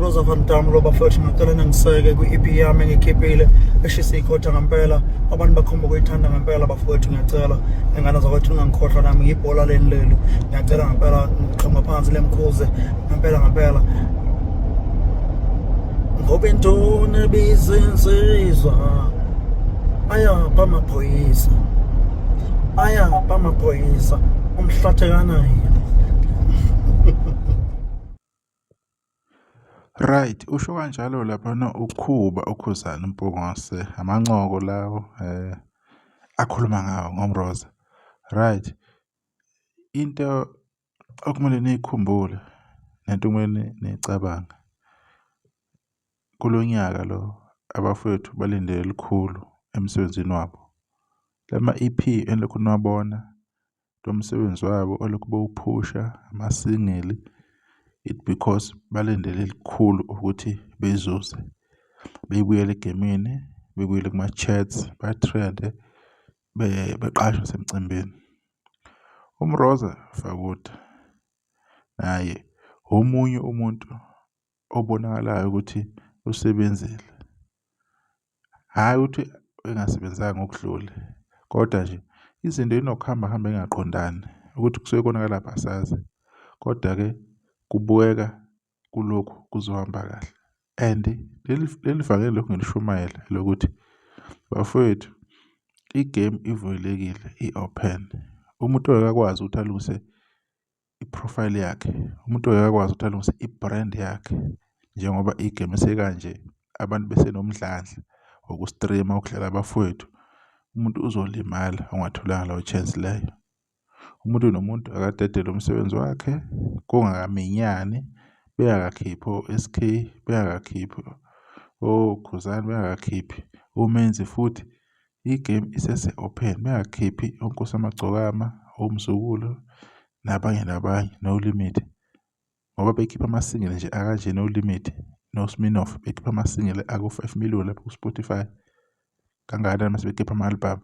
Umroza van Dam lo bafowethu ngicela ningiseke kwi-EP yami engikhiphile eshisa ikhotha ngempela. Abantu bakhomba ukuyithanda ngempela bafowethu, ngiyacela ingane zakwethu ningangikhohlwa, nami ngibhola leli lelu, ngiyacela ngempela ngiqhamuka phansi lemkhuze ngempela ngoba intoni ebiza insizwa ayapha amaphoyisa umhlathekana yena. Right, usho kanjalo lapha ukhuba ukhuzana Mpungose, amancoko lawo akhuluma ngawo ngoMroza. Right. Into okumele niyikhumbule nento okumele niyicabanga. Kulonyaka lo abafowethu balindele elikhulu emsebenzini wabo. Lama EP enilokhu niwabona lo msebenzi wabo olokhu bewuphusha amasingeli, it because balindele elikhulu ukuthi bezuze, beyibuyele egemini, bebuyele kuma-chats, batrende, beqashwe semcimbini. UMroza Fakude naye omunye umuntu obonakalayo ukuthi usebenzile, hhayi ukuthi engasebenzanga ngokudlule, kodwa nje izinto inokuhamba engaqondani ukuthi kusuke konakala asazi, kodwa-ke kubukeka kulokhu kuzohamba kahle. And leli vangeli lokhu ngilishumayela lokuthi bafowethu igame ivulekile, i-open. Umuntu akakwazi ukuthi alungise iprofile yakhe, umuntu akakwazi ukuthi alungise ibrand yakhe, njengoba igame sekanje abantu besenomdlandla wokustrima ukudlala abafowethu. Umuntu uzolimala ongatholanga lawo chance leyo. Umuntu nomuntu akadedele umsebenzi wakhe, kungakaminyani, bengakakhiphi o-SK, bengakakhiphi oKhuzani, bengakakhiphi uMenzi, futhi igame isese-open, bengakakhiphi oNkosi Amagcokama, oMzukulu nabanye no Limit. Ngoba bekhipha amasingile nje akanje no Limit, no Smirnoff bekhipha amasingile aku-5 million lapho ku-Spotify. Kangakanani mase bekhipha ama-album.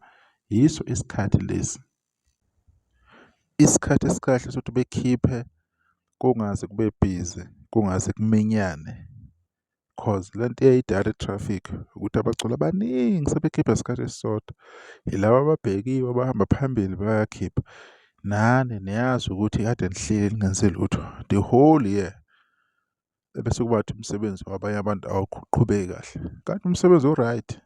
Yiso isikhathi lesi, isikhathi esikahle sokuthi bekhiphe kungaze kube busy, kungaze kuminyane, cause lento iyayidala i-traffic ukuthi abaculi abaningi sebekhipha isikhathi esisodwa. Yilaba ababhekiwe abahamba phambili bayakhipha. Nani niyazi ukuthi kade nihleli ningenzi lutho the whole year, bese kuba ukuthi umsebenzi wabanye abantu awuqhubeki kahle. Kanti umsebenzi o-right,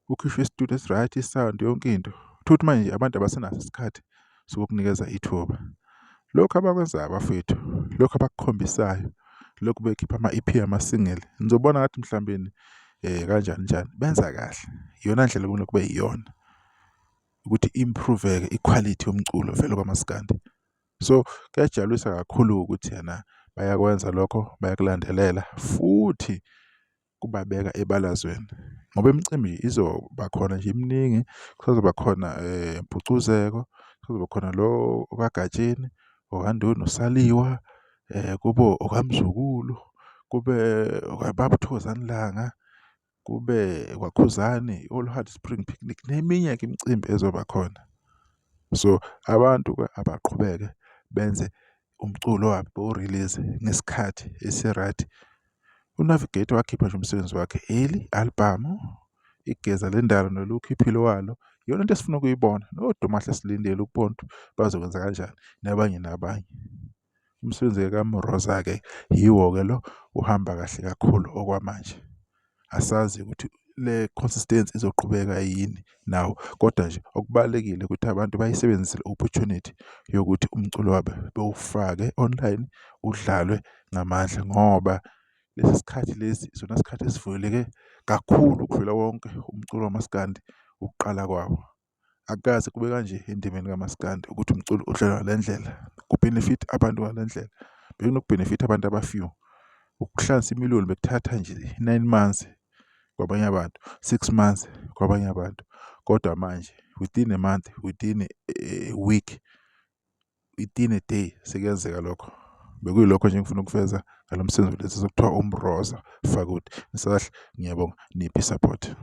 ukhishwe istudio esi-right, isound, yonke into. Thuthi manje abantu abasenaso isikhathi sokukunikeza ithuba. Lokhu abakwenzayo abafethu, lokhu abakukhombisayo, lokhu bekhipha ama-EP amasingeli, nizobona ngathi mhlawumbe kanjani benza kahle. Iyona ndlela okumele kube yiyona ukuthi improve-ke iquality yomculo vele kwaMaskandi. So kuyajabulisa kakhulu ukuthi bayakwenza lokho, bayakulandelela futhi kubabeka ebalazweni, ngoba imicimbi izoba khona nje iminingi. Kuzoba khona Mpucuzeko, kuzoba khona lo okaGatsheni, okaNdoni noSaliwa, kube okaMzukulu, kube okaBaba Thokozani Langa, kube kwaKhuzani, All Heart Spring Picnic, neminye-ke imicimbi ezoba khona. So abantu-ke abaqhubeke benze umculo wabo bewu-release ngesikhathi esi-right. uNavigator wakhipha nje umsebenzi wakhe album, igeza lendalo nolukhiphilo walo. Iyona into esifuna ukuyibona, noDumahle silindele ukubona ukuthi bazokwenza kanjani nabanye. Umsebenzi kaMroza-ke yiwo-ke lo uhamba kahle kakhulu okwamanje. Asazi ukuthi le consistency izoqhubeka yini nawo, kodwa nje okubalulekile ukuthi abantu bayisebenzise le-opportunity yokuthi umculo wabo bewufake online, udlalwe ngamandla, ngoba lesi sikhathi lesi isona sikhathi esivuleke kakhulu ukudlula wonke umculo wamaskandi ukuqala kwawo. Akukaze kube kanje endimeni kaMaskandi ukuthi umculo udlalwa ngale ndlela, kubenefit abantu ngale ndlela. Bekunokubhenefitha abantu abafew. Ukuhlanganisa imiliyoni bekuthatha nje 9 months kwabanye abantu, 6 months kwabanye abantu, kodwa manje within a month, within a week, within a day sekuyenzeka lokho. Bekuyilokho nje engifuna ukufeza ngalo msebenzi lesi sokuthiwa uMroza Fakude. Ngisahle ngiyabonga niphi support.